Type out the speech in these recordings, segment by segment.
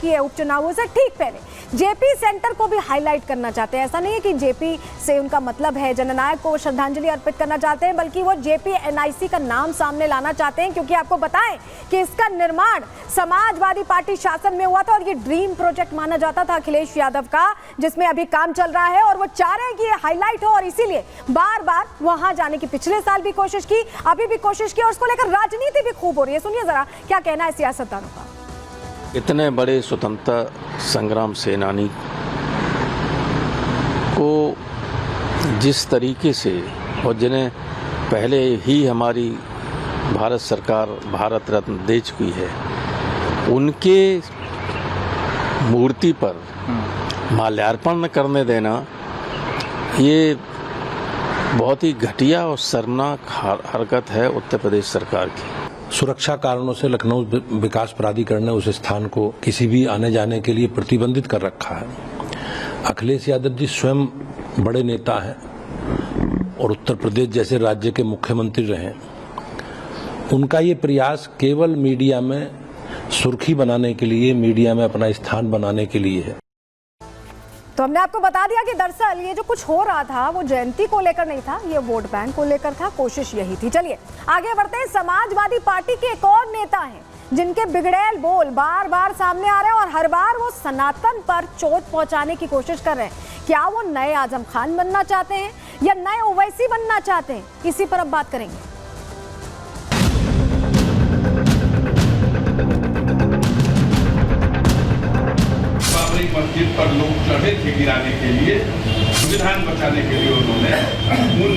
की है उपचुनावों से ठीक पहले जेपी सेंटर को भी हाईलाइट करना चाहते हैं। ऐसा नहीं है कि जेपी से उनका मतलब है जननायक को श्रद्धांजलि अर्पित करना चाहते हैं, बल्कि वो जेपी एनआईसी का नाम सामने लाना चाहते हैं, क्योंकि आपको बताएं कि इसका निर्माण समाजवादी पार्टी शासन में हुआ था और ये ड्रीम प्रोजेक्ट माना जाता था अखिलेश यादव का, जिसमें अभी काम चल रहा है और वो चाह रहे हैं कि ये हाईलाइट हो और इसीलिए बार बार वहां जाने की पिछले साल भी कोशिश की, अभी भी कोशिश की और उसको लेकर राजनीति भी खूब हो रही है। सुनिए जरा क्या कहना है सियासतदानों का। इतने बड़े स्वतंत्रता संग्राम सेनानी को जिस तरीके से और जिन्हें पहले ही हमारी भारत सरकार भारत रत्न दे चुकी है, उनके मूर्ति पर माल्यार्पण करने देना ये बहुत ही घटिया और शर्मनाक हरकत है उत्तर प्रदेश सरकार की। सुरक्षा कारणों से लखनऊ विकास प्राधिकरण ने उस स्थान को किसी भी आने जाने के लिए प्रतिबंधित कर रखा है। अखिलेश यादव जी स्वयं बड़े नेता हैं और उत्तर प्रदेश जैसे राज्य के मुख्यमंत्री रहे। उनका ये प्रयास केवल मीडिया में सुर्खी बनाने के लिए, मीडिया में अपना स्थान बनाने के लिए है। तो हमने आपको बता दिया कि दरअसल ये जो कुछ हो रहा था वो जयंती को लेकर नहीं था, ये वोट बैंक को लेकर था, कोशिश यही थी। चलिए आगे बढ़ते हैं। समाजवादी पार्टी के एक और नेता हैं जिनके बिगड़ैल बोल बार बार सामने आ रहे हैं और हर बार वो सनातन पर चोट पहुंचाने की कोशिश कर रहे हैं। क्या वो नए आजम खान बनना चाहते हैं या नए ओवैसी बनना चाहते हैं, इसी पर अब बात करेंगे। मस्जिद पर लोग चढ़े थे गिराने के लिए, संविधान बचाने के लिए उन्होंने उन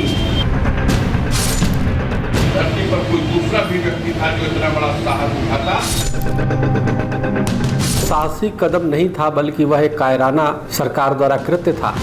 धरती पर कोई दूसरा भी व्यक्ति था जो इतना बड़ा साहस उठाता। साहसी कदम नहीं था बल्कि वह एक कायराना सरकार द्वारा कृत्य था।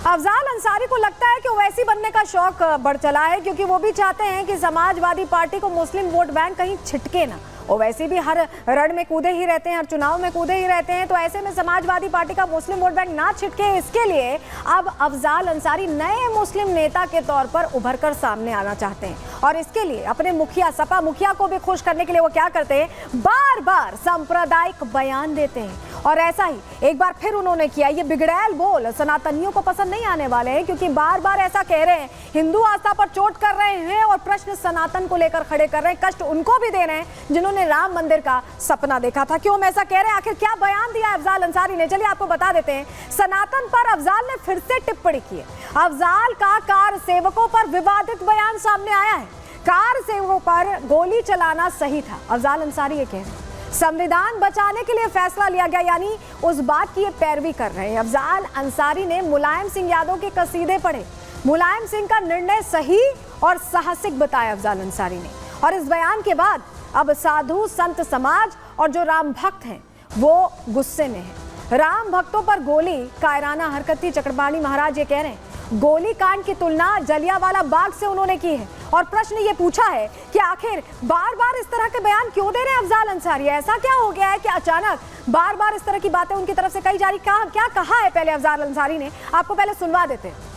अफजाल अंसारी को लगता है कि ओवैसी बनने का शौक बढ़ चला है, क्योंकि वो भी चाहते हैं कि समाजवादी पार्टी को मुस्लिम वोट बैंक कहीं छिटके ना। ओवैसी भी हर रण में कूदे ही रहते हैं, हर चुनाव में कूदे ही रहते हैं, तो ऐसे में समाजवादी पार्टी का मुस्लिम वोट बैंक ना छिटके, इसके लिए अब अफजाल अंसारी नए मुस्लिम नेता के तौर पर उभर कर सामने आना चाहते हैं। और इसके लिए अपने मुखिया, सपा मुखिया को भी खुश करने के लिए वो क्या करते हैं, बार बार सांप्रदायिक बयान देते हैं। और ऐसा ही एक बार फिर उन्होंने किया। ये बिगड़ैल बोल सनातनियों को पसंद नहीं आने वाले हैं, क्योंकि बार बार ऐसा कह रहे हैं, हिंदू आस्था पर चोट कर रहे हैं और प्रश्न सनातन को लेकर खड़े कर रहे हैं। कष्ट उनको भी दे रहे हैं जिन्होंने राम मंदिर का सपना देखा था। क्यों हम ऐसा कह रहे हैं, आखिर क्या बयान दिया अफजाल अंसारी ने, चलिए आपको बता देते हैं। सनातन पर अफजाल ने फिर से टिप्पणी की है। अफजाल का कार सेवकों पर विवादित बयान सामने आया है। कार सेवकों पर गोली चलाना सही था, अफजाल अंसारी ये कह रहे हैं। संविधान बचाने के लिए फैसला लिया गया, यानी उस बात की ये पैरवी कर रहे हैं। अफजाल अंसारी ने मुलायम सिंह यादव के कसीदे पढ़े। मुलायम सिंह का निर्णय सही और साहसिक बताया अफजाल अंसारी ने। और इस बयान के बाद अब साधु संत समाज और जो राम भक्त हैं वो गुस्से में हैं। राम भक्तों पर गोली कायराना हरकत थी, चक्रपाणी महाराज ये कह रहे हैं। गोली कांड की तुलना जलियांवाला बाग से उन्होंने की है और प्रश्न ये पूछा है कि आखिर बार बार इस तरह के बयान क्यों दे रहे हैं अफजाल अंसारी। ऐसा क्या हो गया है कि अचानक बार बार इस तरह की बातें उनकी तरफ से कही जा रही। क्या कहा है पहले अफजाल अंसारी ने, आपको पहले सुनवा देते हैं।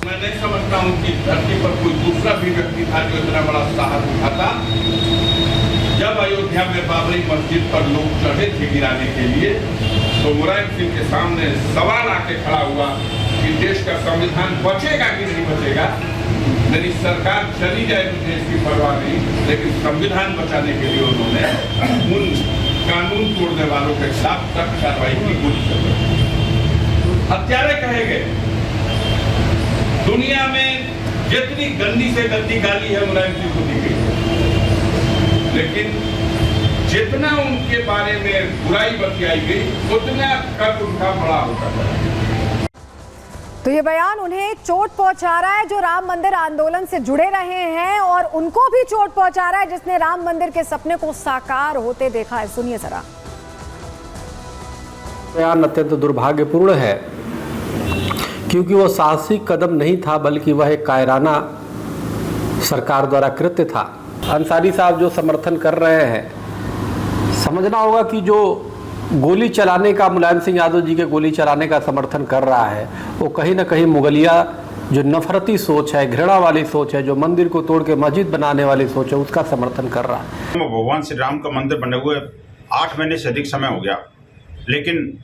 मैं नहीं समझता हूँ कि धरती पर कोई दूसरा भी व्यक्ति था जो इतना बड़ा साहस उठाता। जब अयोध्या में बाबरी मस्जिद पर लोग चढ़े थे गिराने के लिए, तो मुलायम सिंह के सामने सवाल आके खड़ा हुआ कि देश का संविधान बचेगा कि नहीं बचेगा। मेरी सरकार चली जाए तो देश की परवाह नहीं, लेकिन संविधान बचाने के लिए उन्होंने उन कानून तोड़ने वालों के खिलाफ सख्त कार्रवाई की कोशिश। हत्यारे कहे गए। दुनिया में जितनी गंदी से गंदी गाली है मुलायम सिंह को दी गई, लेकिन जितना उनके बारे में बुराई बतियाई गई उतना कद उनका बड़ा होता है। तो ये बयान उन्हें चोट पहुंचा रहा है जो राम मंदिर आंदोलन से जुड़े रहे हैं, और उनको भी चोट पहुंचा रहा है जिसने राम मंदिर के सपने को साकार होते देखा है। सुनिए जरा। बयान अत्यंत दुर्भाग्यपूर्ण है, क्योंकि वो साहसी कदम नहीं था बल्कि वह एक कायराना सरकार द्वारा कृत्य था। अंसारी साहब जो समर्थन कर रहे हैं, समझना होगा कि जो गोली चलाने का, मुलायम सिंह यादव जी के गोली चलाने का समर्थन कर रहा है, वो कहीं ना कहीं मुगलिया जो नफरती सोच है, घृणा वाली सोच है, जो मंदिर को तोड़ के मस्जिद बनाने वाली सोच है, उसका समर्थन कर रहा है। भगवान श्री राम का मंदिर बने हुए 8 महीने से अधिक समय हो गया, लेकिन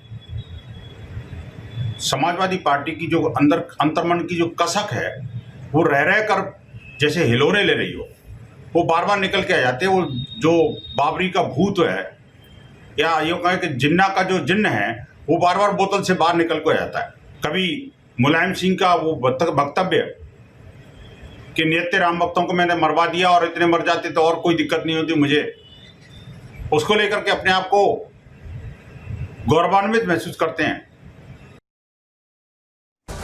समाजवादी पार्टी की जो अंतर्मन की जो कसक है वो रह कर जैसे हिलोरे ले रही हो, वो बार बार निकल के आ जाते हैं। वो जो बाबरी का भूत है या यूँ कहें कि जिन्ना का जो जिन्न है वो बार बार बोतल से बाहर निकल के आ जाता है। कभी मुलायम सिंह का वो वक्तव्य कि नित्य राम भक्तों को मैंने मरवा दिया और इतने मर जाते तो और कोई दिक्कत नहीं होती मुझे, उसको लेकर के अपने आप को गौरवान्वित महसूस करते हैं।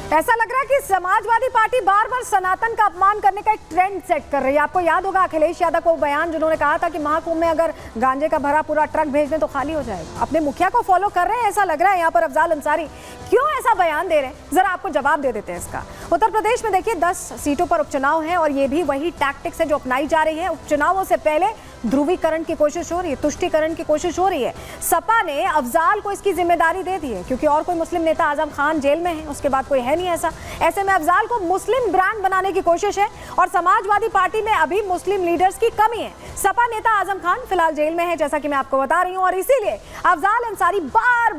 ऐसा लग रहा है कि समाजवादी पार्टी बार बार सनातन का अपमान करने का एक ट्रेंड सेट कर रही है। आपको याद होगा अखिलेश यादव को बयान जिन्होंने कहा था कि महाकुंभ में अगर गांजे का भरा पूरा ट्रक भेज दें तो खाली हो जाएगा। अपने मुखिया को फॉलो कर रहे हैं ऐसा लग रहा है। यहाँ पर अफजाल अंसारी क्यों ऐसा बयान दे रहे हैं, जरा आपको जवाब दे देते हैं इसका। उत्तर प्रदेश में देखिए 10 सीटों पर उपचुनाव है और ये भी वही टैक्टिक्स है जो अपनाई जा रही है। उपचुनावों से पहले ध्रुवीकरण की कोशिश हो रही है, तुष्टीकरण की कोशिश हो रही है। सपा ने अफजाल को इसकी जिम्मेदारी दे दी है क्योंकि और कोई मुस्लिम नेता, आजम खान जेल में है, उसके बाद कोई है नहीं ऐसा। ऐसे में अफजाल को मुस्लिम ब्रांड बनाने की कोशिश है और समाजवादी पार्टी में अभी मुस्लिम लीडर्स की कमी है। सपा नेता आजम खान फिलहाल जेल में है जैसा कि मैं आपको बता रही हूं और इसीलिए अफजाल अंसारी बार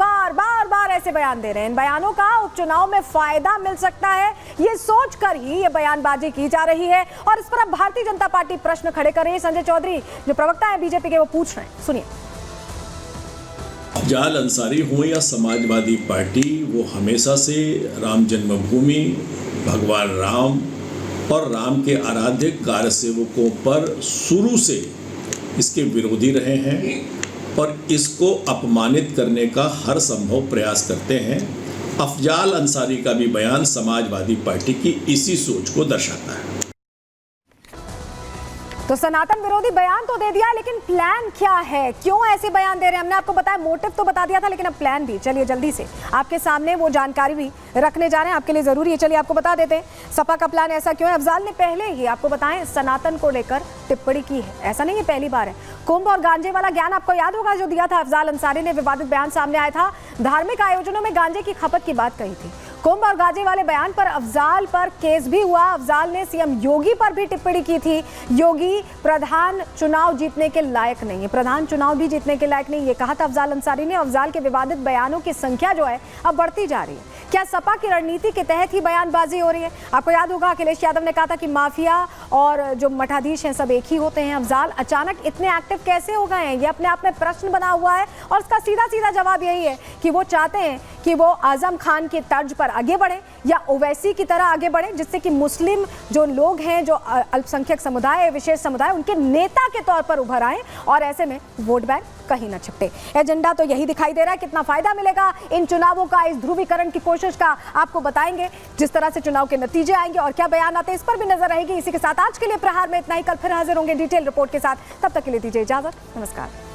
बार ऐसे बयान दे रहे हैं। इन बयानों का उपचुनाव में फायदा मिल सकता है, ये सोचकर ही ये बयानबाजी की जा रही है और इस पर अब भारतीय जनता पार्टी प्रश्न खड़े कर रही है। संजय चौधरी जो प्रवक्ता है बीजेपी के, वो पूछ रहे हैं, सुनिए। अफजाल अंसारी हो या समाजवादी पार्टी, वो हमेशा से राम जन्मभूमि, भगवान राम और राम के आराध्य कार्यसेवकों पर शुरू से इसके विरोधी रहे हैं और इसको अपमानित करने का हर संभव प्रयास करते हैं। अफजाल अंसारी का भी बयान समाजवादी पार्टी की इसी सोच को दर्शाता है। तो सनातन विरोधी बयान तो दे दिया, लेकिन प्लान क्या है, क्यों ऐसे बयान दे रहे हैं? हमने आपको बताया, मोटिव तो बता दिया था, लेकिन अब प्लान भी, चलिए जल्दी से आपके सामने वो जानकारी भी रखने जा रहे हैं, आपके लिए जरूरी है। चलिए आपको बता देते हैं सपा का प्लान ऐसा क्यों है। अफजाल ने पहले ही आपको बताएं सनातन को लेकर टिप्पणी की है, ऐसा नहीं है पहली बार है। कुंभ और गांजे वाला ज्ञान आपको याद होगा जो दिया था अफजाल अंसारी ने, विवादित बयान सामने आया था, धार्मिक आयोजनों में गांजे की खपत की बात कही थी। कुंभ और गांजे वाले बयान पर अफजाल पर केस भी हुआ। अफजाल ने सीएम योगी पर भी टिप्पणी की थी, योगी प्रधान चुनाव जीतने के लायक नहीं है, प्रधान चुनाव भी जीतने के लायक नहीं, ये कहा था अफजाल अंसारी ने। अफजाल के विवादित बयानों की संख्या जो है अब बढ़ती जा रही है। क्या सपा की रणनीति के तहत ही बयानबाजी हो रही है? आपको याद होगा अखिलेश यादव ने कहा था कि माफिया और जो मठाधीश हैं सब एक ही होते हैं। अफजाल अचानक इतने एक्टिव कैसे हो गए हैं, ये अपने आप में प्रश्न बना हुआ है और उसका सीधा सीधा जवाब यही है कि वो चाहते हैं कि वो आजम खान की तर्ज पर आगे बढ़े या ओवैसी की तरह आगे बढ़े, जिससे कि मुस्लिम जो लोग हैं, जो अल्पसंख्यक समुदाय, विशेष समुदाय, उनके नेता के तौर पर उभर आए और ऐसे में वोट बैंक कहीं न छिपटे। एजेंडा तो यही दिखाई दे रहा है। कितना फायदा मिलेगा इन चुनावों का, इस ध्रुवीकरण की कोशिश का, आपको बताएंगे जिस तरह से चुनाव के नतीजे आएंगे और क्या बयान आते हैं, इस पर भी नजर रहेगी। इसी के साथ आज के लिए प्रहार में इतना ही, कल फिर हाजिर होंगे डिटेल रिपोर्ट के साथ। तब तक के लिए दीजिए इजाजत, नमस्कार।